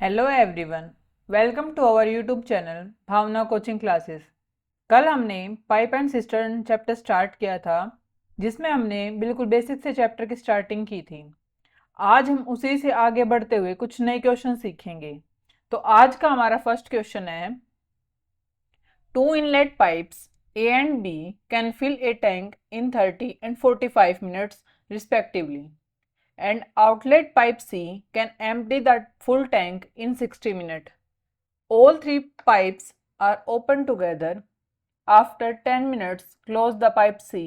Hello everyone, welcome to our YouTube channel Bhavna coaching classes. कल हमने pipe and cistern chapter start किया था, जिसमें हमने बिल्कुल बेसिक से चैप्टर की स्टार्टिंग की थी। आज हम उसी से आगे बढ़ते हुए कुछ नए क्वेश्चन सीखेंगे। तो आज का हमारा फर्स्ट क्वेश्चन है, two inlet pipes A and B can fill a tank in 30 and 45 minutes respectively, and outlet pipe C can empty the full tank in 60 minutes. All three pipes are open together. After 10 minutes, close the pipe C.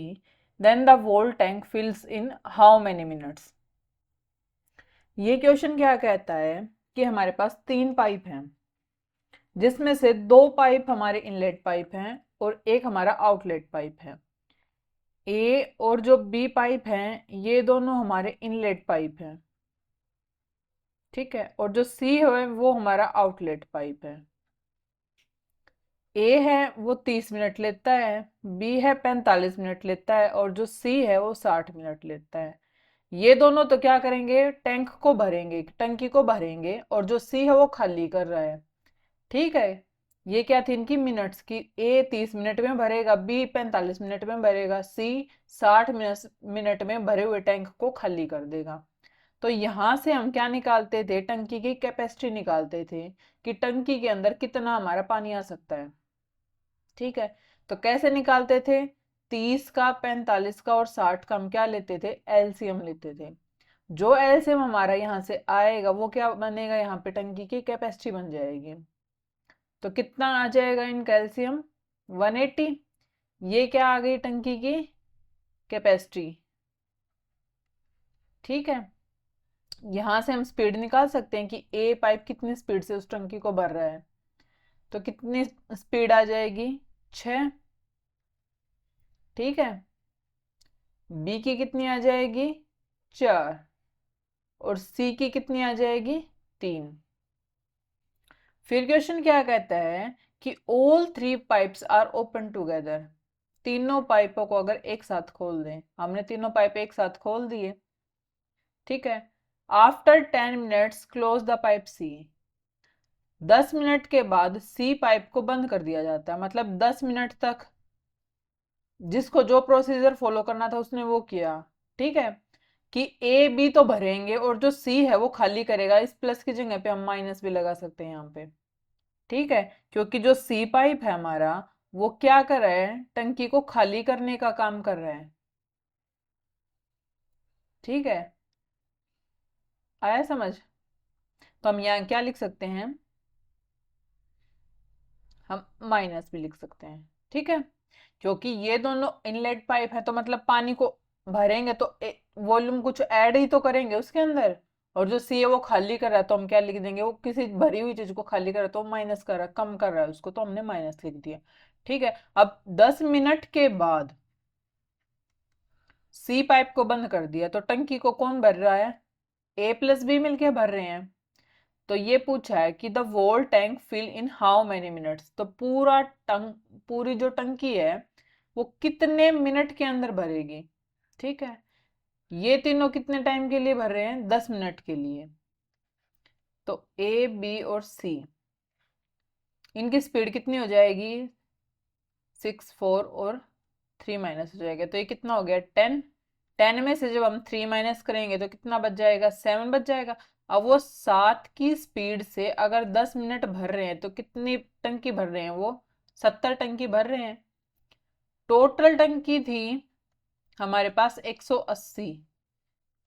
Then the whole tank fills in how many minutes? ये question क्या कहता है कि हमारे पास तीन pipe हैं, जिसमें से दो पाइप हमारे इनलेट पाइप हैं और एक हमारा आउटलेट पाइप है। ए और जो बी पाइप हैं, ये दोनों हमारे इनलेट पाइप हैं, ठीक है। और जो सी है वो हमारा आउटलेट पाइप है। ए है वो 30 मिनट लेता है, बी है 45 मिनट लेता है और जो सी है वो 60 मिनट लेता है। ये दोनों तो क्या करेंगे, टैंक को भरेंगे, टंकी को भरेंगे, और जो सी है वो खाली कर रहा है, ठीक है। ये क्या थी इनकी मिनट्स की, ए 30 मिनट में भरेगा, बी 45 मिनट में भरेगा, सी 60 मिनट में भरे हुए टैंक को खाली कर देगा। तो यहां से हम क्या निकालते थे, टंकी की कैपेसिटी निकालते थे कि टंकी के अंदर कितना हमारा पानी आ सकता है, ठीक है। तो कैसे निकालते थे, 30 का, 45 का और 60 का हम क्या लेते थे, एलसीएम लेते थे। जो एलसीएम हमारा यहाँ से आएगा वो क्या बनेगा, यहाँ पे टंकी की कैपेसिटी बन जाएगी। तो कितना आ जाएगा इनका एलसीएम, 180। ये क्या आ गई टंकी की कैपेसिटी, ठीक है। यहां से हम स्पीड निकाल सकते हैं कि ए पाइप कितनी स्पीड से उस टंकी को भर रहा है। तो कितनी स्पीड आ जाएगी, 6, ठीक है। बी की कितनी आ जाएगी, 4, और सी की कितनी आ जाएगी, 3। फिर क्वेश्चन क्या कहता है कि all three pipes are open together, तीनों पाइपों को अगर एक साथ खोल दें, हमने तीनों पाइप एक साथ खोल दिए, ठीक है। After 10 minutes close the pipe C, 10 minute के बाद सी पाइप को बंद कर दिया जाता है। मतलब 10 मिनट तक जिसको जो प्रोसीजर फॉलो करना था उसने वो किया, ठीक है। कि ए बी तो भरेंगे और जो सी है वो खाली करेगा। इस प्लस की जगह पे हम माइनस भी लगा सकते हैं यहाँ पे, ठीक है। क्योंकि जो सी पाइप है हमारा, वो क्या कर रहा है, टंकी को खाली करने का काम कर रहा है, ठीक है। आया समझ। तो हम यहाँ क्या लिख सकते हैं, हम माइनस भी लिख सकते हैं, ठीक है। क्योंकि ये दोनों इनलेट पाइप है तो मतलब पानी को भरेंगे तो वॉल्यूम कुछ ऐड ही तो करेंगे उसके अंदर। और जो सी है वो खाली कर रहा है तो हम क्या लिख देंगे, वो किसी भरी हुई चीज को खाली कर रहा है तो माइनस कर रहा है, कम कर रहा है उसको, तो हमने माइनस लिख दिया, ठीक है। अब 10 मिनट के बाद सी पाइप को बंद कर दिया तो टंकी को कौन भर रहा है, ए प्लस बी मिलके भर रहे हैं। तो ये पूछा है कि the whole tank fill in how many minutes, तो पूरी जो टंकी है वो कितने मिनट के अंदर भरेगी, ठीक है। ये तीनों कितने टाइम के लिए भर रहे हैं, 10 मिनट के लिए। तो ए बी और सी, इनकी स्पीड कितनी हो जाएगी, 6, 4 और 3 माइनस हो जाएगा, तो ये कितना हो गया, 10। 10 में से जब हम 3 माइनस करेंगे तो कितना बच जाएगा, 7 बच जाएगा। अब वो 7 की स्पीड से अगर 10 मिनट भर रहे हैं तो कितनी टंकी भर रहे हैं, वो 70 टंकी भर रहे हैं। टोटल टंकी थी हमारे पास 180,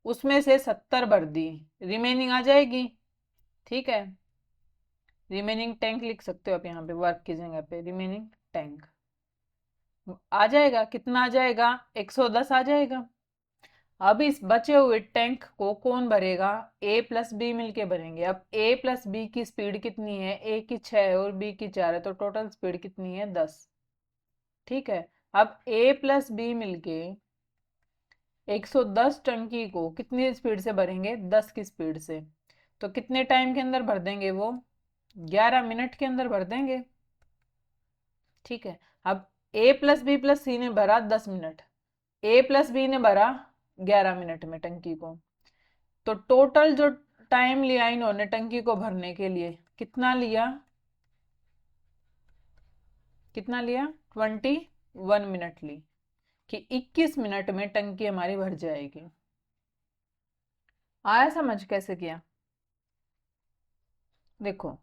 उसमें से 70 भर दी, रिमेनिंग आ जाएगी, ठीक है। रिमेनिंग टैंक लिख सकते हो आप यहाँ पे, वर्क की जगह पे रिमेनिंग टैंक आ जाएगा। कितना आ जाएगा, 110 आ जाएगा। अब इस बचे हुए टैंक को कौन भरेगा, ए प्लस बी मिलके भरेंगे। अब ए प्लस बी की स्पीड कितनी है, ए की 6 और बी की 4 है, तो टोटल स्पीड कितनी है, 10, ठीक है। अब ए प्लस बी मिलके 110 टंकी को कितनी स्पीड से भरेंगे, 10 की स्पीड से। तो कितने टाइम के अंदर भर देंगे, वो 11 मिनट के अंदर भर देंगे, ठीक है। अब ए प्लस बी प्लस सी ने भरा 10 मिनट, ए प्लस बी ने भरा 11 मिनट में टंकी को। तो टोटल जो टाइम लिया इन्होंने टंकी को भरने के लिए, कितना लिया, कितना लिया, 21 मिनट ली, कि 21 मिनट में टंकी हमारी भर जाएगी। आया समझ कैसे किया? देखो,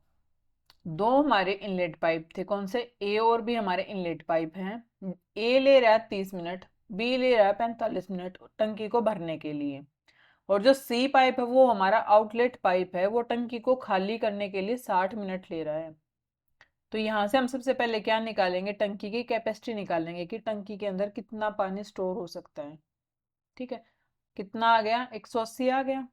दो हमारे इनलेट पाइप थे, कौन से, ए और बी हमारे इनलेट पाइप हैं। ए ले रहा है 30 मिनट, बी ले रहा है 45 मिनट टंकी को भरने के लिए, और जो सी पाइप है वो हमारा आउटलेट पाइप है, वो टंकी को खाली करने के लिए 60 मिनट ले रहा है। तो यहाँ से हम सबसे पहले क्या निकालेंगे, टंकी की कैपेसिटी निकालेंगे कि टंकी के अंदर कितना पानी स्टोर हो सकता है। ठीक है, कितना आ गया, 180 आ गया।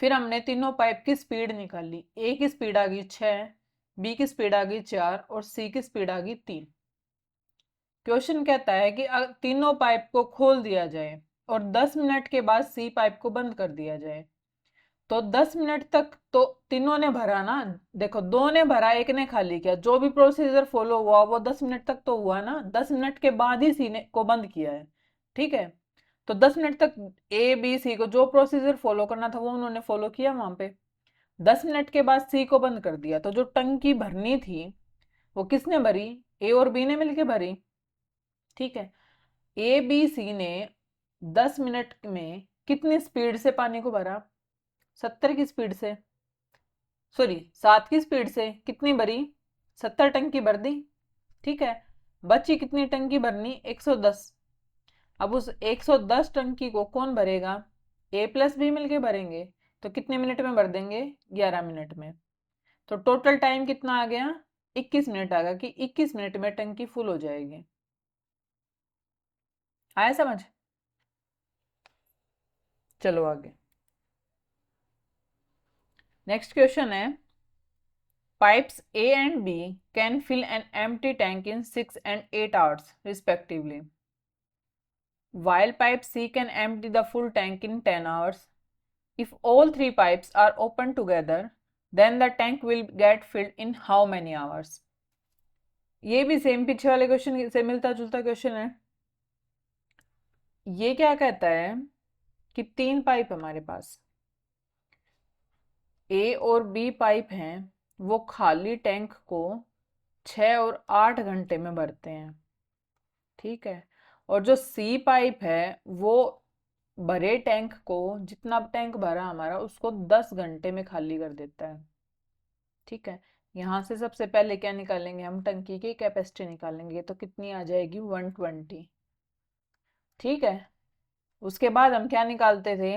फिर हमने तीनों पाइप की स्पीड निकाली, ए की स्पीड आ गई 6, बी की स्पीड आ गई 4 और सी की स्पीड आ गई 3। क्वेश्चन कहता है कि तीनों पाइप को खोल दिया जाए और 10 मिनट के बाद सी पाइप को बंद कर दिया जाए। तो 10 मिनट तक तो तीनों ने भरा ना, देखो दो ने भरा एक ने खाली किया, जो भी प्रोसीजर फॉलो हुआ वो 10 मिनट तक तो हुआ ना, 10 मिनट के बाद ही सी ने को बंद किया है। ठीक है, तो 10 मिनट तक ए बी सी को जो प्रोसीजर फॉलो करना था वो उन्होंने फॉलो किया वहां पे। 10 मिनट के बाद सी को बंद कर दिया, तो जो टंकी भरनी थी वो किसने भरी, ए और बी ने मिलकर भरी। ठीक है, ए बी सी ने 10 मिनट में कितनी स्पीड से पानी को भरा, 70 की स्पीड से, सॉरी 7 की स्पीड से, कितनी भरी, 70 टंकी भर दी। ठीक है, बची कितनी टंकी भरनी, 110। अब उस 110 टंकी को कौन भरेगा, ए प्लस बी मिलके भरेंगे, तो कितने मिनट में भर देंगे, 11 मिनट में। तो टोटल टाइम कितना आ गया, 21 मिनट आ गया, कि 21 मिनट में टंकी फुल हो जाएगी। आया समझ? चलो आगे, नेक्स्ट क्वेश्चन है, pipes A and B can fill an empty tank in 6 and 8 hours respectively, while pipe C can empty the full tank in 10 hours. If all three pipes are open together, then the tank will get filled in how many hours? ये भी same पीछे वाले question से मिलता जुलता question है। ये क्या कहता है कि तीन पाइप हमारे पास, ए और बी पाइप हैं, वो खाली टैंक को 6 और 8 घंटे में भरते हैं। ठीक है, और जो सी पाइप है वो भरे टैंक को, जितना टैंक भरा हमारा, उसको 10 घंटे में खाली कर देता है। ठीक है, यहाँ से सबसे पहले क्या निकालेंगे हम, टंकी की कैपेसिटी निकालेंगे, तो कितनी आ जाएगी, 120। ठीक है, उसके बाद हम क्या निकालते थे,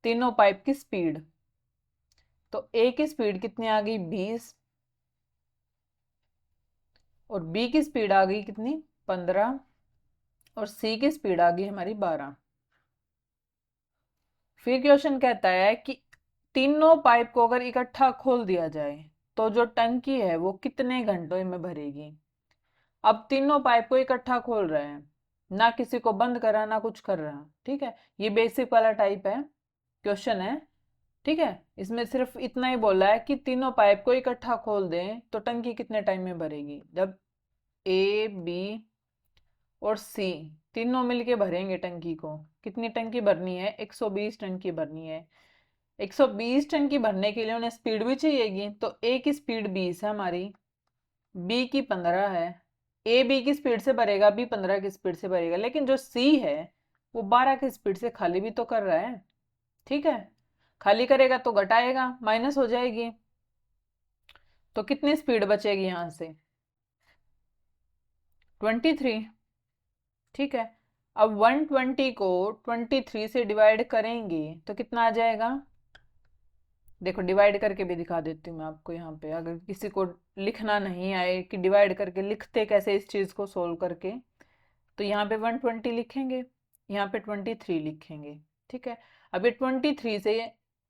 तीनों पाइप की स्पीड। तो ए की स्पीड कितनी आ गई, 20, और बी की स्पीड आ गई कितनी, 15, और सी की स्पीड आ गई हमारी 12। फिर क्वेश्चन कहता है कि तीनों पाइप को अगर इकट्ठा खोल दिया जाए तो जो टंकी है वो कितने घंटों में भरेगी। अब तीनों पाइप को इकट्ठा खोल रहे हैं, ना किसी को बंद करा ना कुछ कर रहा। ठीक है, ये बेसिक वाला टाइप है क्वेश्चन है। ठीक है, इसमें सिर्फ इतना ही बोला है कि तीनों पाइप को इकट्ठा खोल दें तो टंकी कितने टाइम में भरेगी। जब ए बी और सी तीनों मिलके भरेंगे टंकी को, कितनी टंकी भरनी है, 120 टंकी भरनी है। 120 टंकी भरने के लिए उन्हें स्पीड भी चाहिएगी, तो ए की स्पीड 20 है हमारी, बी की 15 है। ए बी की स्पीड से भरेगा, बी 15 की स्पीड से भरेगा, लेकिन जो सी है वो 12 की स्पीड से खाली भी तो कर रहा है। ठीक है, खाली करेगा तो घटाएगा, माइनस हो जाएगी, तो कितनी स्पीड बचेगी यहां से, 23। ठीक है, अब 120 को 23 से डिवाइड करेंगे तो कितना आ जाएगा, देखो डिवाइड करके भी दिखा देती हूँ मैं आपको यहाँ पे, अगर किसी को लिखना नहीं आए कि डिवाइड करके लिखते कैसे इस चीज़ को सोल्व करके, तो यहाँ पे 120 लिखेंगे, यहाँ पे 23 लिखेंगे। ठीक है, अब ये 23 से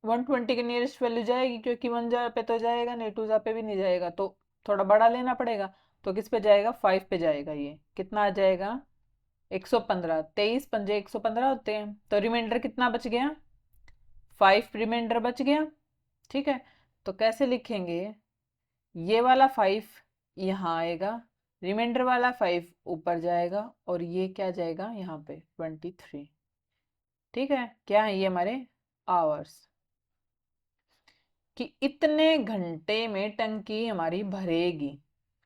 120 के नियरेस्ट वैल्यू जाएगी, क्योंकि 1 जा पे तो जाएगा नहीं, 2 जा पे भी नहीं जाएगा, तो थोड़ा बड़ा लेना पड़ेगा। तो किस पे जाएगा, 5 पे जाएगा। ये कितना आ जाएगा, 115, 23 पंजे 115 होते हैं, तो रिमाइंडर कितना बच गया, 5 रिमाइंडर बच गया। ठीक है, तो कैसे लिखेंगे, ये वाला 5 यहाँ आएगा, रिमाइंडर वाला 5 ऊपर जाएगा, और ये क्या जाएगा यहाँ पे 23। ठीक है, क्या है ये हमारे आवर्स। कि इतने घंटे में टंकी हमारी भरेगी,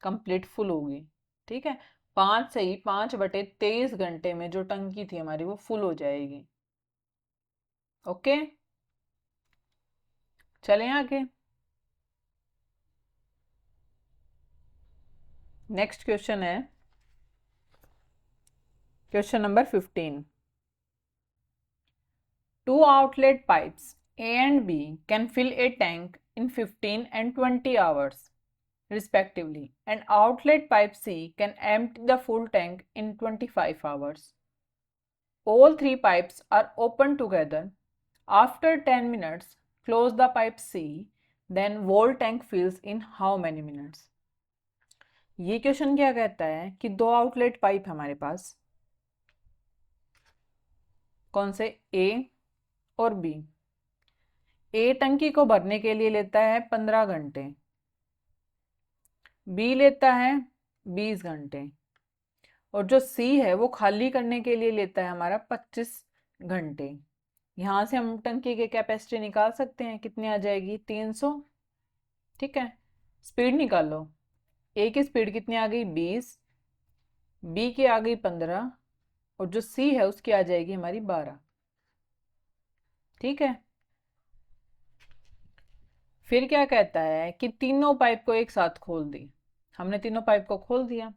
कंप्लीट फुल होगी। ठीक है, 5 से ही 5/23 घंटे में जो टंकी थी हमारी वो फुल हो जाएगी। ओके, चलें आगे। नेक्स्ट क्वेश्चन है question number 15। Two outlet pipes A and B can fill a tank in 15 and 20 hours respectively, and outlet pipe C can empty the full tank in 25 hours. All three pipes are open together. After 10 minutes, close the pipe C, then whole tank fills in how many minutes? ये question क्या कहता है कि दो outlet pipe हमारे पास, कौन से, ए और बी। ए टंकी को भरने के लिए लेता है 15 घंटे, बी लेता है 20 घंटे, और जो सी है वो खाली करने के लिए लेता है हमारा 25 घंटे। यहाँ से हम टंकी की कैपेसिटी निकाल सकते हैं, कितनी आ जाएगी, 300। ठीक है, स्पीड निकाल लो। ए की स्पीड कितनी आ गई, 20, बी की आ गई 15, और जो सी है उसकी आ जाएगी हमारी 12। ठीक है, फिर क्या कहता है कि तीनों पाइप को एक साथ खोल दी। हमने तीनों पाइप को खोल दिया,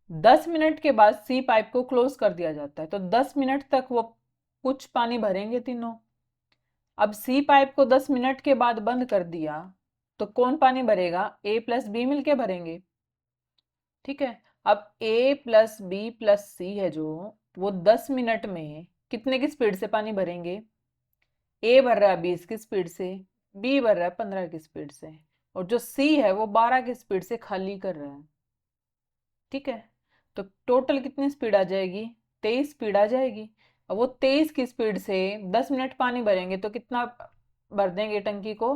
10 मिनट के बाद सी पाइप को क्लोज कर दिया जाता है, तो 10 मिनट तक वो कुछ पानी भरेंगे तीनों। अब सी पाइप को 10 मिनट के बाद बंद कर दिया, तो कौन पानी भरेगा, ए प्लस बी मिलके भरेंगे। ठीक है, अब ए प्लस बी प्लस सी है जो, वो 10 मिनट में कितने की स्पीड से पानी भरेंगे, ए भर रहा है 20 की स्पीड से, बी भर रहा है 15 की स्पीड से, और जो सी है वो 12 की स्पीड से खाली कर रहा है। ठीक है, तो टोटल कितनी स्पीड आ जाएगी, 23 स्पीड आ जाएगी। अब वो 23 की स्पीड से 10 मिनट पानी भरेंगे तो कितना भर देंगे टंकी को,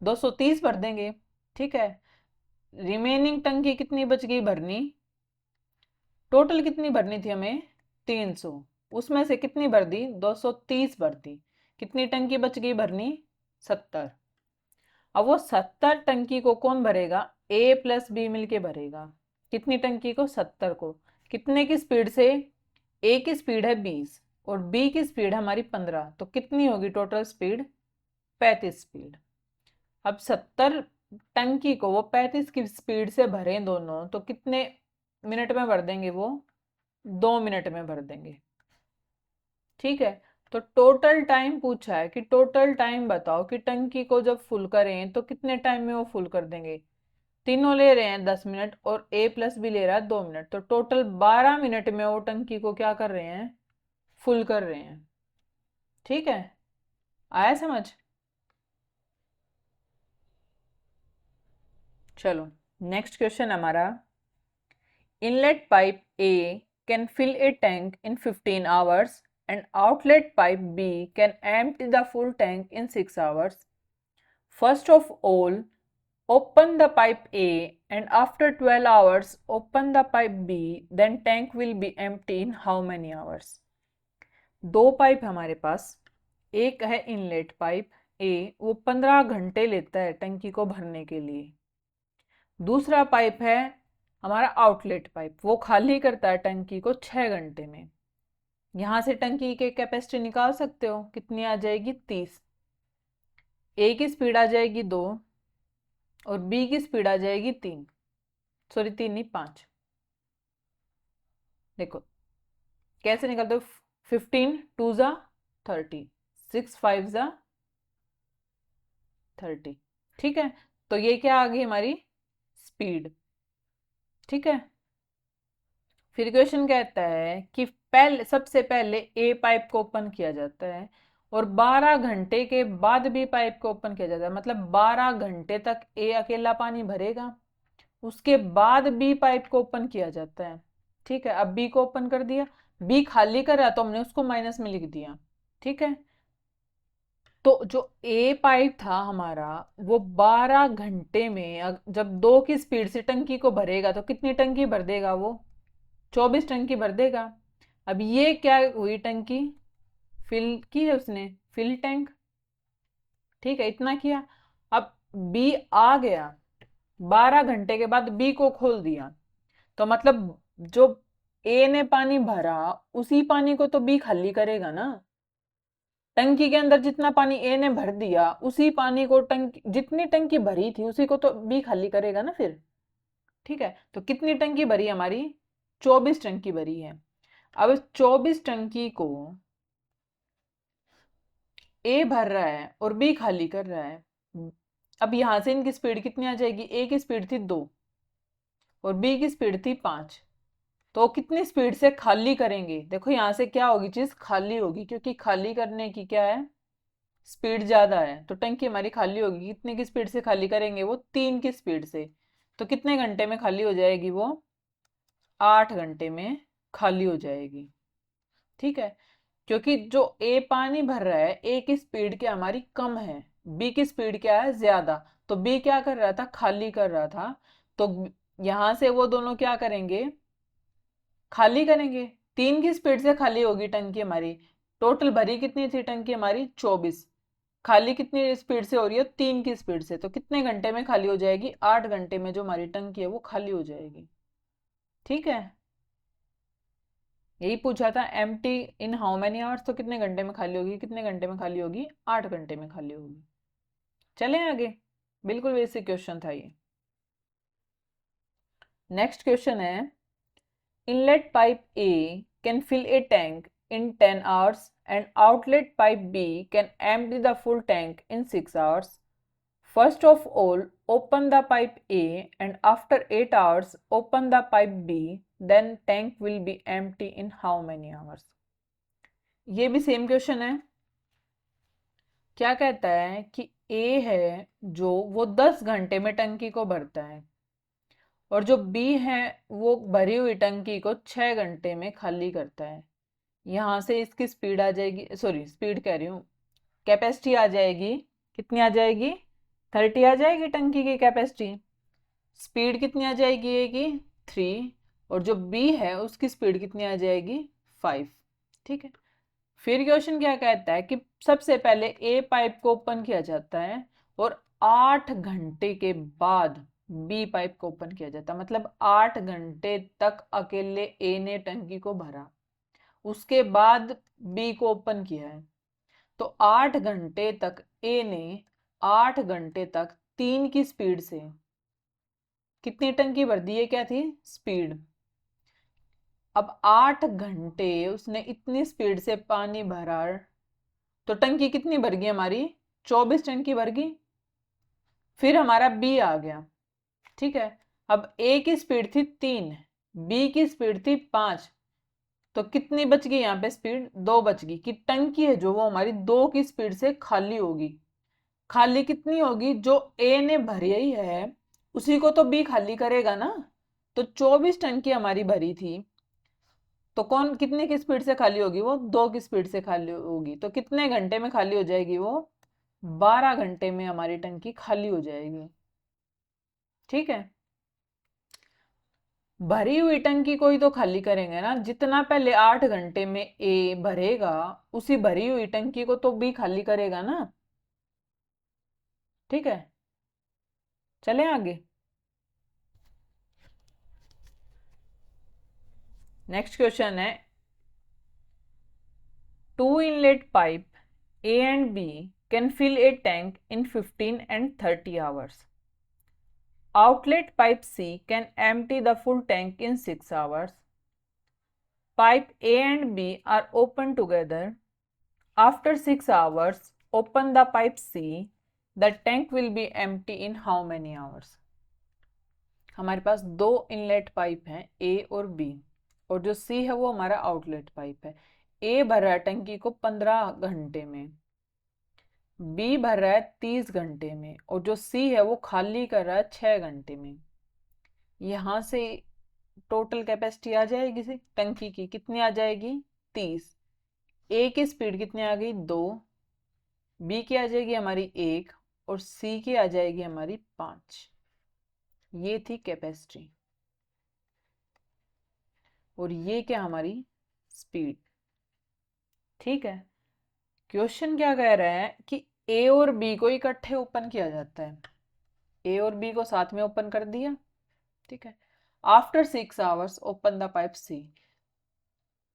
230 भर देंगे। ठीक है, रिमेनिंग टंकी कितनी बच गई भरनी, टोटल कितनी भरनी थी हमें, 300, उसमें से कितनी भर दी, 230 भर दी। कितनी टंकी बच गई भरनी, 70। अब वो 70 टंकी को कौन भरेगा, ए प्लस बी मिलके भरेगा। कितनी टंकी को, 70 को। कितने की स्पीड से, ए की स्पीड है 20 और बी की स्पीड है हमारी 15, तो कितनी होगी टोटल स्पीड, 35 स्पीड। अब 70 टंकी को वो 35 की स्पीड से भरें दोनों, तो कितने मिनट में भर देंगे, वो 2 मिनट में भर देंगे। ठीक है, तो टोटल टाइम पूछा है कि टोटल टाइम बताओ कि टंकी को जब फुल करें तो कितने टाइम में वो फुल कर देंगे। तीनों ले रहे हैं 10 मिनट और ए प्लस बी ले रहा है 2 मिनट, तो टोटल 12 मिनट में वो टंकी को क्या कर रहे हैं, फुल कर रहे हैं। ठीक है, आया समझ। चलो नेक्स्ट क्वेश्चन हमारा, inlet pipe A can fill a tank in 15 hours and outlet pipe B can empty the full tank in 6 hours. First of all, open the pipe A and after 12 hours open the pipe B, then tank will be empty in how many hours? दो pipe हमारे पास, एक है inlet pipe ए, वो 15 घंटे लेता है टंकी को भरने के लिए। दूसरा पाइप है हमारा आउटलेट पाइप, वो खाली करता है टंकी को 6 घंटे में। यहाँ से टंकी की कैपेसिटी निकाल सकते हो, कितनी आ जाएगी, 30। ए की स्पीड आ जाएगी 2 और बी की स्पीड आ जाएगी 3, सॉरी 3 नहीं 5। देखो कैसे निकालते हो, 15 2 जा 30, 6 5 जा 30। ठीक है, तो ये क्या आ गई हमारी स्पीड। ठीक है, फिर क्वेश्चन कहता है कि पहले, सबसे पहले ए पाइप को ओपन किया जाता है और 12 घंटे के बाद बी पाइप को ओपन किया जाता है, मतलब 12 घंटे तक ए अकेला पानी भरेगा, उसके बाद बी पाइप को ओपन किया जाता है। ठीक है, अब बी को ओपन कर दिया, बी खाली कर रहा तो हमने उसको माइनस में लिख दिया। ठीक है, तो जो ए पाइप था हमारा वो 12 घंटे में जब 2 की स्पीड से टंकी को भरेगा तो कितनी टंकी भर देगा, वो 24 टंकी भर देगा। अब ये क्या हुई टंकी, फिल की है उसने, फिल टैंक। ठीक है, इतना किया। अब बी आ गया, 12 घंटे के बाद बी को खोल दिया, तो मतलब जो ए ने पानी भरा उसी पानी को तो बी खाली करेगा ना। टंकी के अंदर जितना पानी ए ने भर दिया उसी पानी को टंकी, जितनी टंकी भरी थी उसी को तो बी खाली करेगा ना फिर। ठीक है, तो कितनी टंकी भरी है हमारी, 24 टंकी भरी है। अब इस 24 टंकी को ए भर रहा है और बी खाली कर रहा है। अब यहां से इनकी स्पीड कितनी आ जाएगी, ए की स्पीड थी 2 और बी की स्पीड थी 5, तो कितनी स्पीड से खाली करेंगे, देखो यहां से क्या होगी, चीज खाली होगी, क्योंकि खाली करने की क्या है, स्पीड ज्यादा है, तो टंकी हमारी खाली होगी। कितने की स्पीड से खाली करेंगे, वो 3 की स्पीड से। तो कितने घंटे में खाली हो जाएगी वो, 8 घंटे में खाली हो जाएगी। ठीक है, क्योंकि जो ए पानी भर रहा है, ए की स्पीड क्या हमारी कम है, बी की स्पीड क्या है ज्यादा, तो बी क्या कर रहा था, खाली कर रहा था। तो यहां से वो दोनों क्या करेंगे, खाली करेंगे। 3 की स्पीड से खाली होगी टंकी हमारी। टोटल भरी कितनी थी टंकी हमारी, 24। खाली कितनी स्पीड से हो रही है, 3 की स्पीड से, तो कितने घंटे में खाली हो जाएगी, 8 घंटे में जो हमारी टंकी है वो खाली हो जाएगी। ठीक है, यही पूछा था, empty in how many hours, तो कितने घंटे में खाली होगी, कितने घंटे में खाली होगी, 8 घंटे में खाली होगी। चलें आगे, बिल्कुल बेसिक क्वेश्चन था ये। नेक्स्ट क्वेश्चन है, inlet pipe A can fill a tank in 10 hours and outlet pipe B can empty the full tank in 6 hours. First of all, open the pipe A and after 8 hours, open the pipe B. Then tank will be empty in how many hours? ये भी same question है। क्या कहता है कि ए है जो वो 10 घंटे में टंकी को भरता है, और जो बी है वो भरी हुई टंकी को 6 घंटे में खाली करता है। यहाँ से इसकी स्पीड आ जाएगी, सॉरी स्पीड कह रही हूँ, कैपेसिटी आ जाएगी, कितनी आ जाएगी, 30 आ जाएगी टंकी की कैपेसिटी। स्पीड कितनी आ जाएगी ए की, 3, और जो बी है उसकी स्पीड कितनी आ जाएगी, 5। ठीक है, फिर क्वेश्चन क्या कहता है कि सबसे पहले ए पाइप को ओपन किया जाता है और 8 घंटे के बाद बी पाइप को ओपन किया जाता है, मतलब 8 घंटे तक अकेले ए ने टंकी को भरा, उसके बाद बी को ओपन किया है। तो 8 घंटे तक ए ने 8 घंटे तक 3 की स्पीड से कितनी टंकी भर दी है, क्या थी स्पीड। अब 8 घंटे उसने इतनी स्पीड से पानी भरा, तो टंकी कितनी भर गई हमारी, 24 टंकी भर गई। फिर हमारा बी आ गया। ठीक है, अब ए की स्पीड थी 3, बी की स्पीड थी 5, तो कितनी बच गई यहाँ पे स्पीड, 2 बच गई, कि टंकी है जो वो हमारी 2 की स्पीड से खाली होगी। खाली कितनी होगी, जो ए ने भरी ही है उसी को तो बी खाली करेगा ना। तो 24 टंकी हमारी भरी थी, तो कौन कितने की स्पीड से खाली होगी, वो 2 की स्पीड से खाली होगी, तो कितने घंटे में खाली हो जाएगी वो, 12 घंटे में हमारी टंकी खाली हो जाएगी। ठीक है, भरी हुई टंकी को ही तो खाली करेंगे ना, जितना पहले 8 घंटे में ए भरेगा उसी भरी हुई टंकी को तो बी खाली करेगा ना। ठीक है, चलें आगे। नेक्स्ट क्वेश्चन है, two inlet pipe A and B can fill a tank in 15 and 30 hours. Outlet pipe C can empty the full tank in 6 hours. Pipe A and B are open together. After 6 hours, open the pipe C. The tank will be empty in how many hours? हमारे पास दो inlet pipe हैं ए और B, और जो सी है वो हमारा outlet pipe है। ए भर रहा है टंकी को 15 घंटे में, बी भर रहा है 30 घंटे में, और जो सी है वो खाली कर रहा है 6 घंटे में। यहां से टोटल कैपेसिटी आ जाएगी टंकी की, कितनी आ जाएगी, 30। ए की स्पीड कितनी आ गई, 2, बी की आ जाएगी हमारी 1, और सी की आ जाएगी हमारी 5। ये थी कैपेसिटी, और ये क्या हमारी स्पीड। ठीक है, क्वेश्चन क्या कह रहा है कि ए और बी को इकट्ठे ओपन किया जाता है। ए और बी को साथ में ओपन कर दिया, ठीक है। After 6 hours open the pipe C,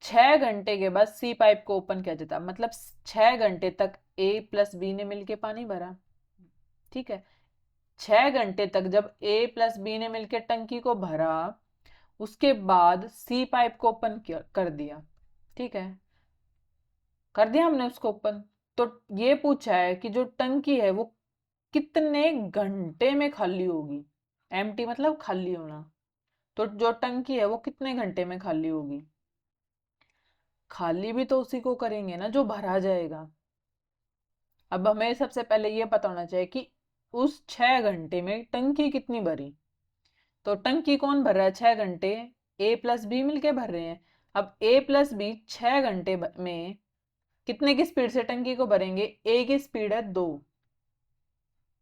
6 घंटे के बाद सी पाइप को ओपन किया जाता है, मतलब 6 घंटे तक ए प्लस बी ने मिलके पानी भरा, ठीक है। 6 घंटे तक जब ए प्लस बी ने मिलके टंकी को भरा, उसके बाद सी पाइप को ओपन कर दिया, ठीक है, कर दिया हमने उसको ओपन। तो ये पूछा है कि जो टंकी है वो कितने घंटे में खाली होगी, एम्प्टी मतलब खाली होना। तो जो टंकी है वो कितने घंटे में खाली होगी, खाली भी तो उसी को करेंगे ना जो भरा जाएगा। अब हमें सबसे पहले ये पता होना चाहिए कि उस 6 घंटे में टंकी कितनी भरी। तो टंकी कौन भर रहा है 6 घंटे, ए प्लस बी मिलके भर रहे हैं। अब ए प्लस बी 6 घंटे में कितने की स्पीड से टंकी को भरेंगे, ए की स्पीड है 2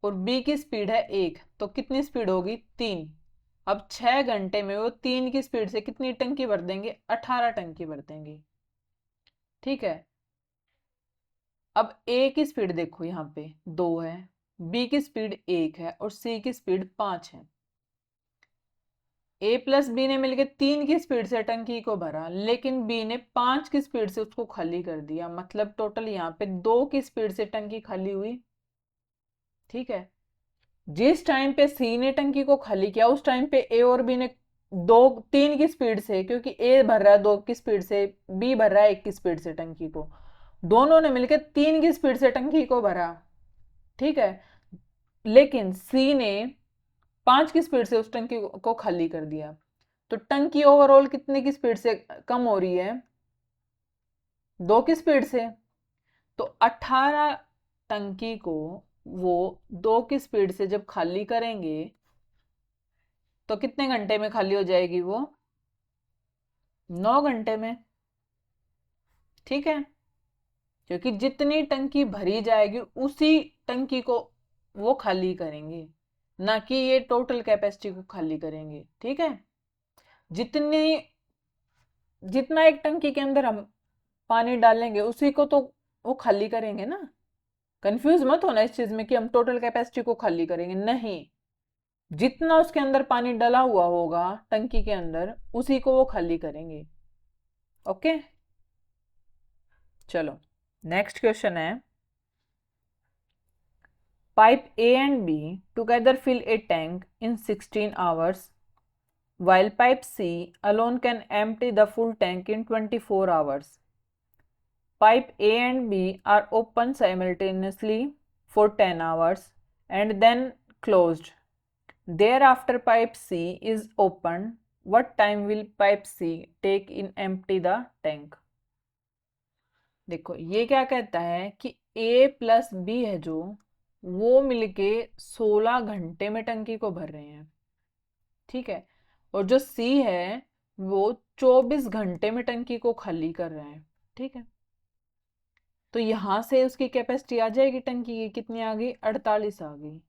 और बी की स्पीड है 1, तो कितनी स्पीड होगी 3। अब 6 घंटे में वो 3 की स्पीड से कितनी टंकी भर देंगे, 18 टंकी भर देंगे, ठीक है। अब ए की स्पीड देखो यहाँ पे 2 है, बी की स्पीड 1 है और सी की स्पीड 5 है। ए प्लस बी ने मिलकर 3 की स्पीड से टंकी को भरा, लेकिन बी ने 5 की स्पीड से उसको खाली कर दिया, मतलब टोटल यहाँ पे 2 की स्पीड से टंकी खाली हुई, ठीक है। जिस टाइम पे सी ने टंकी को खाली किया उस टाइम पे ए और बी ने 3 की स्पीड से, क्योंकि ए भर रहा है 2 की स्पीड से, बी भर रहा है 1 की स्पीड से टंकी को, दोनों ने मिलकर 3 की स्पीड से टंकी को भरा, ठीक है। लेकिन सी ने 5 की स्पीड से उस टंकी को खाली कर दिया, तो टंकी ओवरऑल कितने की स्पीड से कम हो रही है, 2 की स्पीड से। तो 18 टंकी को वो 2 की स्पीड से जब खाली करेंगे तो कितने घंटे में खाली हो जाएगी वो, 9 घंटे में, ठीक है। क्योंकि जितनी टंकी भरी जाएगी उसी टंकी को वो खाली करेंगे, ना कि ये टोटल कैपेसिटी को खाली करेंगे, ठीक है। जितनी जितना एक टंकी के अंदर हम पानी डालेंगे उसी को तो वो खाली करेंगे ना। कंफ्यूज मत होना इस चीज में कि हम टोटल कैपेसिटी को खाली करेंगे, नहीं, जितना उसके अंदर पानी डला हुआ होगा टंकी के अंदर उसी को वो खाली करेंगे, ओके। चलो नेक्स्ट क्वेश्चन है, pipe A and B together fill a tank in 16 hours while pipe C alone can empty the full tank in 24 hours. Pipe A and B are open simultaneously for 10 hours and then closed. Thereafter pipe C is opened. What time will pipe C take in empty the tank? देखो ये क्या कहता है कि A plus B है जो, वो मिलके 16 घंटे में टंकी को भर रहे हैं, ठीक है। और जो C है वो 24 घंटे में टंकी को खाली कर रहे हैं, ठीक है। तो यहां से उसकी कैपेसिटी आ जाएगी टंकी की, कितनी आ गई 48 आ गई।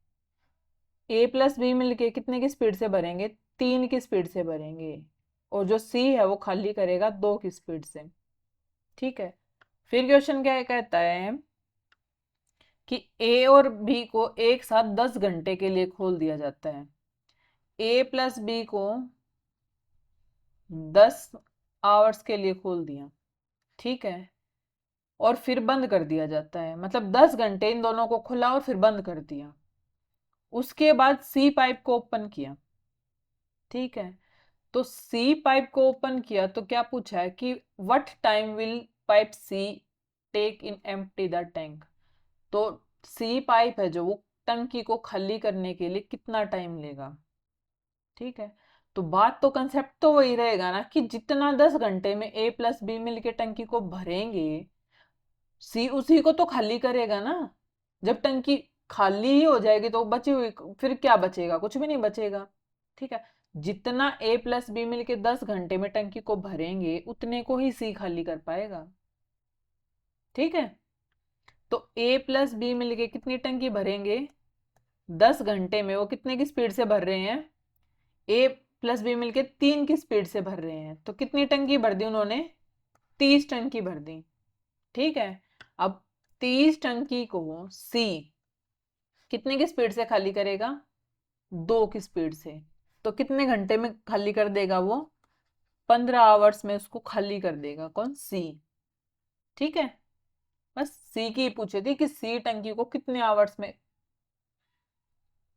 ए प्लस बी मिलके कितने की स्पीड से भरेंगे, 3 की स्पीड से भरेंगे, और जो सी है वो खाली करेगा 2 की स्पीड से, ठीक है। फिर क्वेश्चन क्या कहता है कि ए और बी को एक साथ 10 घंटे के लिए खोल दिया जाता है। ए प्लस बी को 10 आवर्स के लिए खोल दिया, ठीक है, और फिर बंद कर दिया जाता है, मतलब 10 घंटे इन दोनों को खुला और फिर बंद कर दिया। उसके बाद सी पाइप को ओपन किया, ठीक है। तो सी पाइप को ओपन किया तो क्या पूछा है कि what time will pipe C take in empty the tank. तो सी पाइप है जो वो टंकी को खाली करने के लिए कितना टाइम लेगा, ठीक है। तो बात तो कंसेप्ट तो वही रहेगा ना कि जितना 10 घंटे में ए प्लस बी मिलके टंकी को भरेंगे सी उसी को तो खाली करेगा ना। जब टंकी खाली ही हो जाएगी तो बची हुई फिर क्या बचेगा, कुछ भी नहीं बचेगा, ठीक है। जितना ए प्लस बी मिलके 10 घंटे में टंकी को भरेंगे उतने को ही सी खाली कर पाएगा, ठीक है। तो ए प्लस बी मिलके कितनी टंकी भरेंगे, 10 घंटे में वो कितने की स्पीड से भर रहे हैं, ए प्लस बी मिलके 3 की स्पीड से भर रहे हैं, तो कितनी टंकी भर दी उन्होंने, 30 टंकी भर दी, ठीक है। अब 30 टंकी को सी कितने की स्पीड से खाली करेगा, 2 की स्पीड से। तो कितने घंटे में खाली कर देगा वो? 15 आवर्स में उसको खाली कर देगा। कौन? सी। ठीक है, बस सी की पूछी थी कि सी टंकी को कितने आवर्स में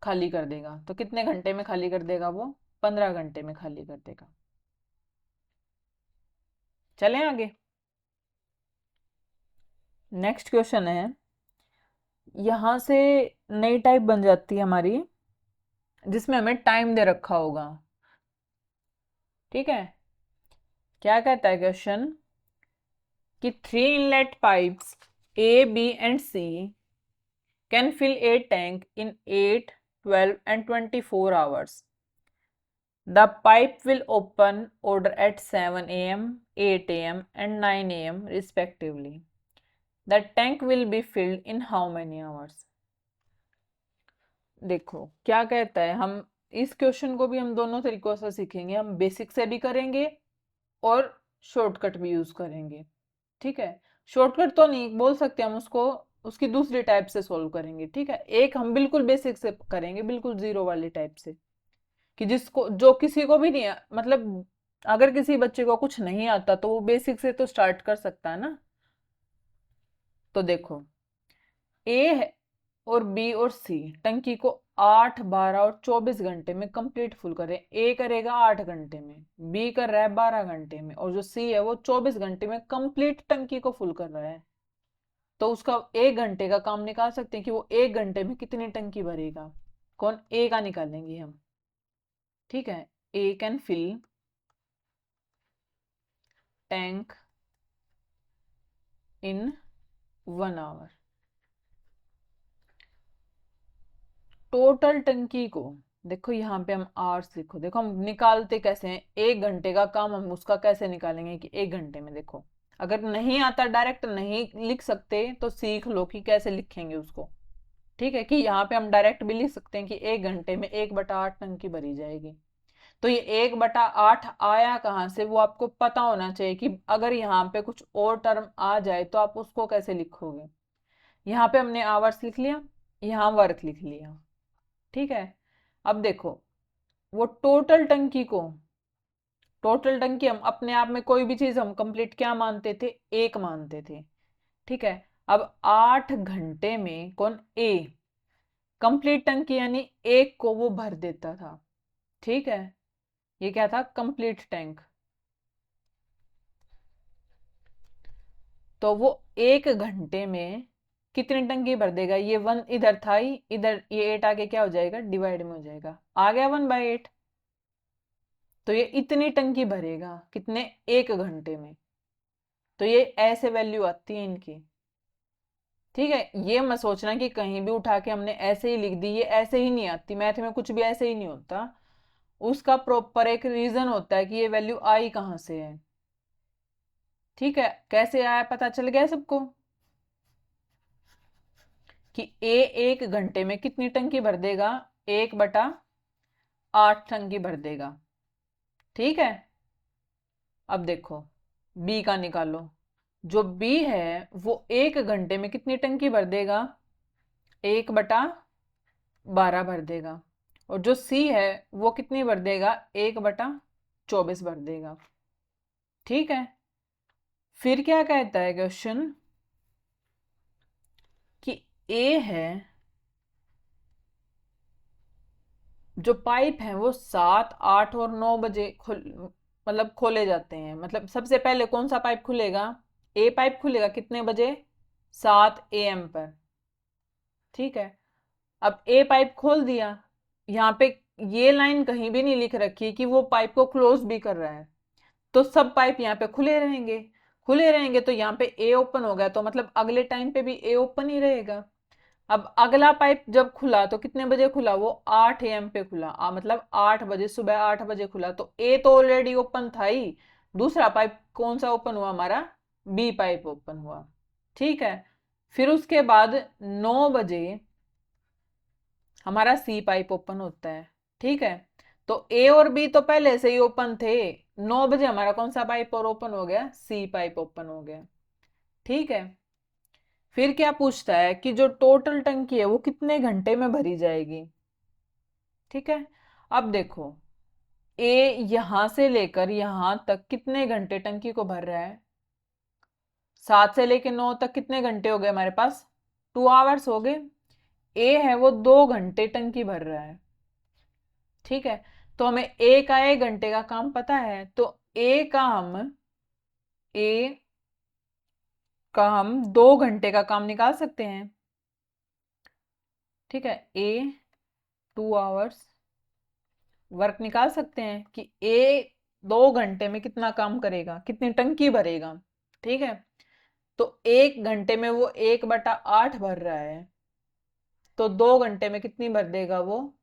खाली कर देगा। तो कितने घंटे में खाली कर देगा वो? 15 घंटे में खाली कर देगा। चलें आगे। नेक्स्ट क्वेश्चन है, यहां से नई टाइप बन जाती है हमारी, जिसमें हमें टाइम दे रखा होगा। ठीक है, क्या कहता है क्वेश्चन कि 3 inlet pipes A, B and C can fill a tank in 8, 12 and 24 hours. The pipe will open order at 7 a.m., 8 a.m. and 9 a.m. respectively. The tank will be filled in how many hours? देखो क्या कहता है, हम इस question को भी हम दोनों तरीकों से सीखेंगे। हम बेसिक से भी करेंगे और शॉर्टकट भी यूज करेंगे। ठीक है, शॉर्टकट तो नहीं बोल सकते हम उसको, उसकी दूसरी टाइप से सॉल्व करेंगे। ठीक है, एक हम बिल्कुल बेसिक से करेंगे, बिल्कुल जीरो वाली टाइप से, कि जिसको जो किसी को भी नहीं मतलब अगर किसी बच्चे को कुछ नहीं आता तो वो बेसिक से तो स्टार्ट कर सकता है ना। तो देखो, ए और बी और सी टंकी को 8, 12 और 24 घंटे में कंप्लीट फुल करें। ए करेगा 8 घंटे में, बी कर रहा है 12 घंटे में, और जो सी है वो 24 घंटे में कंप्लीट टंकी को फुल कर रहा है। तो उसका 1 घंटे का काम निकाल सकते हैं कि वो 1 घंटे में कितनी टंकी भरेगा। कौन? ए का निकालेंगे हम। ठीक है, A can fill tank in 1 hour. Total टंकी को, देखो यहाँ पे हम आवर्स लिखो, देखो हम निकालते कैसे हैं, 1 घंटे का काम हम उसका कैसे निकालेंगे कि 1 घंटे में। देखो अगर नहीं आता, डायरेक्ट नहीं लिख सकते तो सीख लो कि कैसे लिखेंगे उसको। ठीक है, कि यहाँ पे हम डायरेक्ट भी लिख सकते हैं कि 1 घंटे में 1/8 टंकी भरी जाएगी। तो ये 1/8 आया कहाँ से, वो आपको पता होना चाहिए कि अगर यहाँ पे कुछ और टर्म आ जाए तो आप उसको कैसे लिखोगे। यहाँ पे हमने आवर्स लिख लिया, यहाँ वर्क लिख लिया। ठीक है, अब देखो वो टोटल टंकी हम अपने आप में कोई भी चीज हम कंप्लीट क्या मानते थे? एक मानते थे। ठीक है, अब 8 घंटे में कौन? ए कंप्लीट टंकी यानी एक को वो भर देता था। ठीक है, ये क्या था? Complete tank. तो वो 1 घंटे में कितनी टंकी भर देगा? ये 1 इधर था ही, इधर ये 8 आगे क्या हो जाएगा? डिवाइड में हो जाएगा, आ गया 1/8। तो ये इतनी टंकी भरेगा कितने? 1 घंटे में। तो ये ऐसे वैल्यू आती है इनकी। ठीक है, ये मत सोचना कि कहीं भी उठा के हमने ऐसे ही लिख दी, ये ऐसे ही नहीं आती, मैथ में कुछ भी ऐसे ही नहीं होता। उसका प्रॉपर एक रीजन होता है कि ये वैल्यू आई कहाँ से है। ठीक है, कैसे आया पता चल गया सबको कि ए 1 घंटे में कितनी टंकी भर देगा? 1/8 टंकी भर देगा। ठीक है, अब देखो बी का निकालो। जो बी है वो 1 घंटे में कितनी टंकी भर देगा? 1/12 भर देगा। और जो सी है वो कितनी भर देगा? 1/24 भर देगा। ठीक है, फिर क्या कहता है क्वेश्चन कि ए है, जो पाइप है वो 7, 8 और 9 बजे खोले जाते हैं। मतलब सबसे पहले कौन सा पाइप खुलेगा? ए पाइप खुलेगा कितने बजे? 7 AM पर। ठीक है, अब ए पाइप खोल दिया, यहाँ पे ये लाइन कहीं भी नहीं लिख रखी कि वो पाइप को क्लोज भी कर रहा है। तो सब पाइप यहाँ पे खुले रहेंगे, खुले रहेंगे तो यहाँ पे ए ओपन हो गया, तो मतलब अगले टाइम पे भी ए ओपन ही रहेगा। अब अगला पाइप जब खुला तो कितने बजे खुला? वो 8 AM पे खुला, मतलब 8 बजे, सुबह 8 बजे खुला। तो ए तो ऑलरेडी ओपन था ही, दूसरा पाइप कौन सा ओपन हुआ? हमारा बी पाइप ओपन हुआ। ठीक है, फिर उसके बाद 9 बजे हमारा सी पाइप ओपन होता है। ठीक है, तो ए और बी तो पहले से ही ओपन थे, 9 बजे हमारा कौन सा पाइप और ओपन हो गया? सी पाइप ओपन हो गया। ठीक है, फिर क्या पूछता है कि जो टोटल टंकी है वो कितने घंटे में भरी जाएगी। ठीक है। अब देखो, ए यहां से लेकर यहां तक कितने घंटे टंकी को भर रहा है? 7 से लेकर 9 तक कितने घंटे हो गए हमारे पास? 2 आवर्स हो गए। ए है वो 2 घंटे टंकी भर रहा है। ठीक है, तो हमें ए का 1 घंटे का काम पता है, तो ए का हम 2 घंटे का काम निकाल सकते हैं। ठीक है, ए 2 आवर्स वर्क निकाल सकते हैं कि ए 2 घंटे में कितना काम करेगा, कितनी टंकी भरेगा। ठीक है, तो 1 घंटे में वो 1/8 भर रहा है, तो 2 घंटे में कितनी भर देगा वो?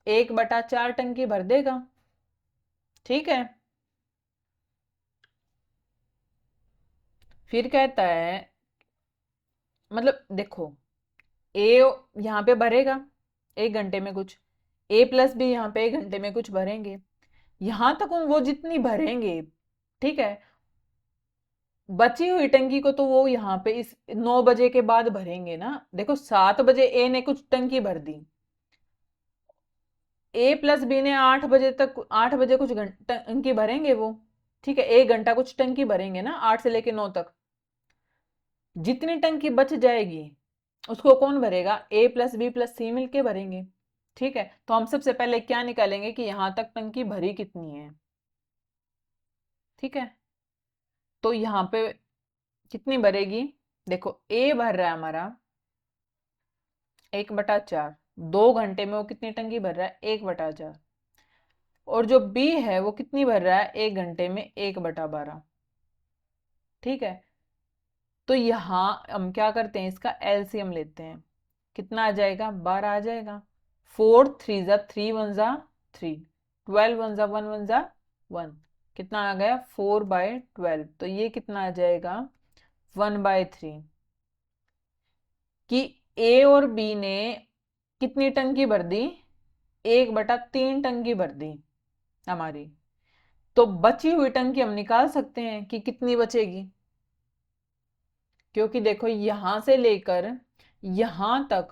1/4 टंकी भर देगा। ठीक है, फिर कहता है, मतलब देखो, ए यहाँ पे भरेगा 1 घंटे में कुछ, ए प्लस बी यहाँ पे 1 घंटे में कुछ भरेंगे, यहां तक वो जितनी भरेंगे। ठीक है, बची हुई टंकी को तो वो यहाँ पे इस 9 बजे के बाद भरेंगे ना। देखो 7 बजे ए ने कुछ टंकी भर दी, ए प्लस बी ने 8 बजे तक, 8 बजे कुछ टंकी भरेंगे वो। ठीक है, 1 घंटा कुछ टंकी भरेंगे ना, 8 से लेके 9 तक। जितनी टंकी बच जाएगी उसको कौन भरेगा? ए प्लस बी प्लस सी मिलके भरेंगे। ठीक है, तो हम सबसे पहले क्या निकालेंगे कि यहां तक टंकी भरी कितनी है। ठीक है, तो यहां पे कितनी भरेगी? देखो ए भर रहा है हमारा 1/4, 2 घंटे में वो कितनी टंकी भर रहा है? 1/4। और जो बी है वो कितनी भर रहा है 1 घंटे में? 1/12। ठीक है, तो यहां हम क्या करते हैं, इसका एलसीएम लेते हैं। कितना आ जाएगा? 12 आ जाएगा। 4 3 ज़ा 3 1 ज़ा 3, 12 1 ज़ा 1 1 ज़ा 1, कितना आ गया? 4/12। तो ये कितना आ जाएगा? 1/3। कि ए और बी ने कितनी टंकी भर दी? 1/3 टंकी भर दी हमारी। तो बची हुई टंकी हम निकाल सकते हैं कि कितनी बचेगी, क्योंकि देखो यहां से लेकर यहां तक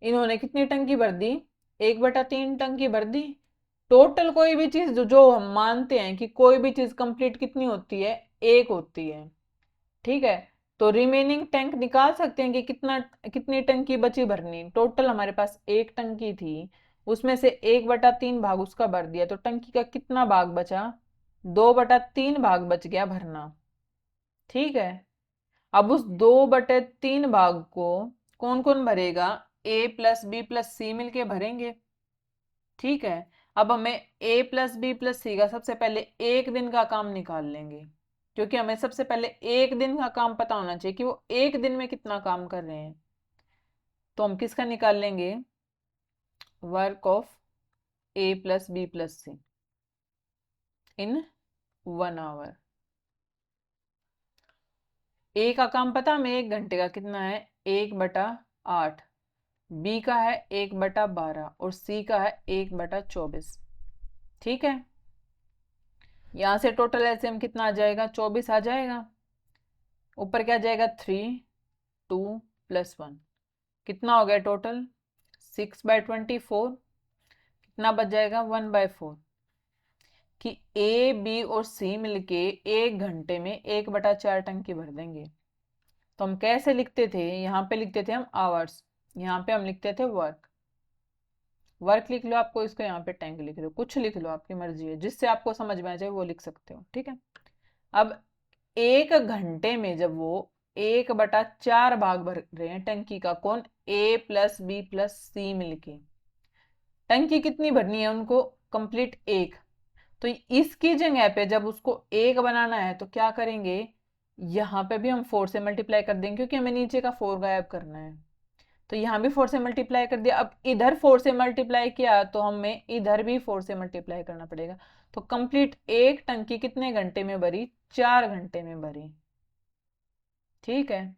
इन्होंने कितनी टंकी भर दी? 1/3 टंकी भर दी। टोटल कोई भी चीज जो हम मानते हैं कि कोई भी चीज कंप्लीट कितनी होती है? 1 होती है। ठीक है, तो रिमेनिंग टैंक निकाल सकते हैं कि कितनी टंकी बची भरनी। टोटल हमारे पास 1 टंकी थी, उसमें से 1/3 भाग उसका भर दिया, तो टंकी का कितना भाग बचा? 2/3 भाग बच गया भरना। ठीक है, अब उस 2/3 भाग को कौन कौन भरेगा? ए प्लस बी प्लस सी मिलके भरेंगे। ठीक है, अब हमें ए प्लस बी प्लस सी का सबसे पहले 1 दिन का काम निकाल लेंगे, क्योंकि हमें सबसे पहले 1 दिन का काम पता होना चाहिए कि वो 1 दिन में कितना काम कर रहे हैं। तो हम किसका निकाल लेंगे? Work of A plus B plus C in 1 hour. A का काम पता हमें 1 घंटे का कितना है? 1/8। बी का है 1/12 और सी का है 1/24। ठीक है, यहां से टोटल एलसीएम कितना आ जाएगा? 24 आ जाएगा। ऊपर क्या जाएगा? 3 2 + 1, कितना हो गया टोटल? 6/24। कितना बच जाएगा? 1/4। कि ए बी और सी मिलके 1 घंटे में 1/4 टंकी भर देंगे। तो हम कैसे लिखते थे? यहाँ पे लिखते थे हम आवर्स, यहाँ पे हम लिखते थे वर्क। वर्क लिख लो, आपको इसको यहाँ पे टैंक लिख लो, कुछ लिख लो, आपकी मर्जी है, जिससे आपको समझ में आ जाए वो लिख सकते हो। ठीक है, अब 1 घंटे में जब वो 1/4 भाग भर रहे हैं टंकी का, कौन? ए प्लस बी प्लस सी मिलके। टंकी कितनी भरनी है उनको? कंप्लीट 1। तो इसकी जगह पे जब उसको 1 बनाना है तो क्या करेंगे? यहाँ पे भी हम 4 से मल्टीप्लाई कर देंगे, क्योंकि हमें नीचे का 4 गायब करना है। तो यहाँ भी 4 से मल्टीप्लाई कर दिया। अब इधर 4 से मल्टीप्लाई किया तो हमें इधर भी 4 से मल्टीप्लाई करना पड़ेगा। तो कंप्लीट 1 टंकी कितने घंटे में भरी? 4 घंटे में भरी। ठीक है,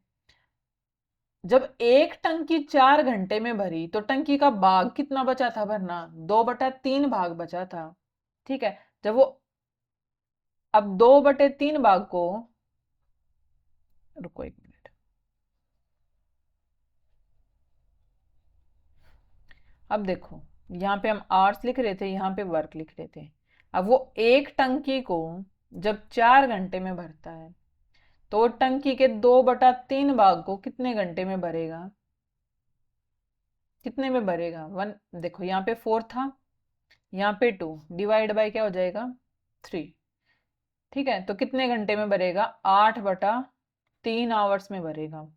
जब 1 टंकी 4 घंटे में भरी तो टंकी का भाग कितना बचा था भरना? 2/3 भाग बचा था। ठीक है, जब वो, अब 2/3 भाग को, रुको 1 मिनट, अब देखो, यहाँ पे हम आवर्स लिख रहे थे, यहाँ पे वर्क लिख रहे थे। अब वो एक टंकी को जब 4 घंटे में भरता है, तो वो टंकी के 2/3 भाग को कितने घंटे में भरेगा? कितने में भरेगा? वन। देखो यहाँ पे 4 था, यहाँ पे 2, डिवाइड बाय क्या हो जाएगा? 3। ठीक है, तो कितने घंटे में भरेगा? 8/3 आवर्स में भरेगा।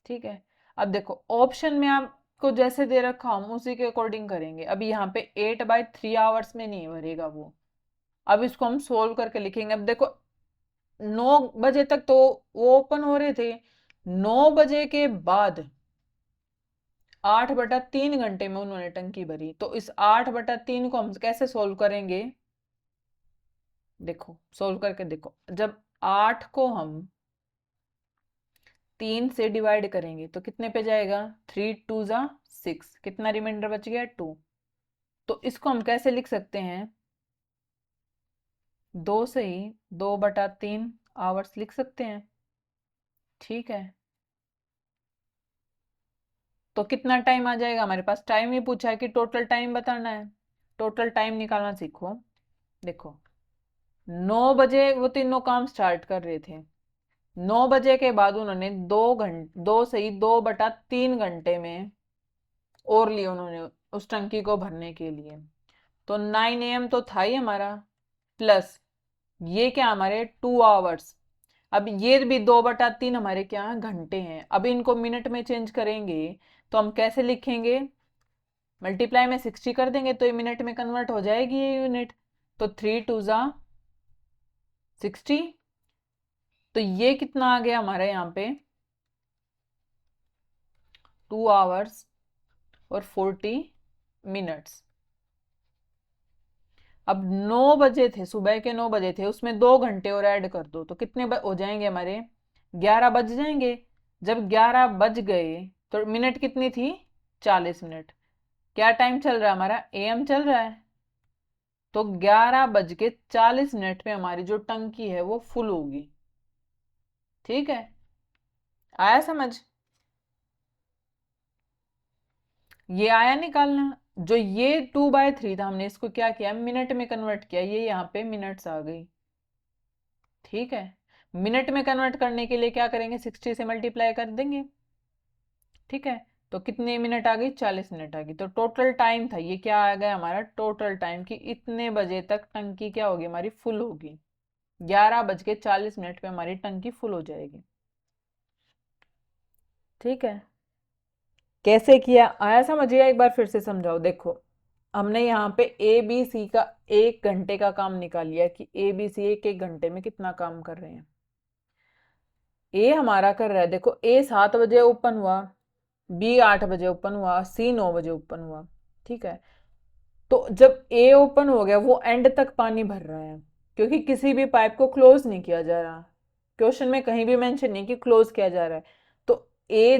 ठीक है। अब देखो ऑप्शन में आपको जैसे दे रखा हम उसी के अकॉर्डिंग करेंगे। अभी यहाँ पे 8/3 आवर्स में नहीं भरेगा वो। अब इसको हम सोल्व करके लिखेंगे। अब देखो 9 बजे तक तो वो ओपन हो रहे थे, 9 बजे के बाद 8/3 घंटे में उन्होंने टंकी भरी। तो इस 8/3 को हम कैसे सोल्व करेंगे? देखो सोल्व करके देखो, जब 8 को हम 3 से डिवाइड करेंगे तो कितने पे जाएगा? 3 2 ज़ा 6, कितना रिमाइंडर बच गया? 2। तो इसको हम कैसे लिख सकते हैं? 2 से ही 2/3 आवर्स लिख सकते हैं। ठीक है, तो कितना टाइम आ जाएगा हमारे पास? टाइम ही पूछा है कि टोटल टाइम बताना है। टोटल टाइम निकालना सीखो। देखो 9 बजे वो तीनों काम स्टार्ट कर रहे थे, 9 बजे के बाद उन्होंने 2 घंटे, 2 से ही 2/3 घंटे में और लिए उन्होंने उस टंकी को भरने के लिए। तो 9 AM तो था ही हमारा, प्लस ये क्या हमारे 2 आवर्स। अब ये भी 2/3 हमारे क्या घंटे हैं। अब इनको मिनट में चेंज करेंगे तो हम कैसे लिखेंगे? मल्टीप्लाई में 60 कर देंगे तो ये मिनट में कन्वर्ट हो जाएगी ये यूनिट। तो 3 2 ज़ा 60। तो ये कितना आ गया हमारे यहाँ पे? 2 आवर्स और 40 मिनट्स। अब 9 बजे थे, सुबह के 9 बजे थे, उसमें 2 घंटे और ऐड कर दो तो कितने हो जाएंगे हमारे? 11 बज जाएंगे। जब 11 बज गए तो मिनट कितनी थी? 40 मिनट। क्या टाइम चल रहा है हमारा? AM चल रहा है। तो 11:40 में हमारी जो टंकी है वो फुल होगी। ठीक है, आया समझ? ये आया निकालना। जो ये 2/3 था, हमने इसको क्या किया? मिनट में कन्वर्ट किया, ये यहाँ पे मिनट्स आ गई। ठीक है, मिनट में कन्वर्ट करने के लिए क्या करेंगे? 60 से मल्टीप्लाई कर देंगे। ठीक है, तो कितने मिनट आ गई? 40 मिनट आ गई। तो टोटल टाइम था ये, क्या आ गया हमारा? टोटल टाइम कि इतने बजे तक टंकी क्या होगी हमारी? फुल होगी। 11:40 पे हमारी टंकी फुल हो जाएगी। ठीक है, कैसे किया? आया समझिए, एक बार फिर से समझाओ। देखो हमने यहाँ पे ABC का 1 घंटे का काम निकाल लिया कि ABC एक एक घंटे में कितना काम कर रहे हैं। ए हमारा कर रहा है, देखो A 7 बजे ओपन हुआ, B 8 बजे ओपन हुआ, C 9 बजे ओपन हुआ। ठीक है, तो जब A ओपन हो गया वो एंड तक पानी भर रहा है, क्योंकि किसी भी पाइप को क्लोज नहीं किया जा रहा। क्वेश्चन में कहीं भी मेंशन नहीं कि क्लोज किया जा रहा है। तो A जब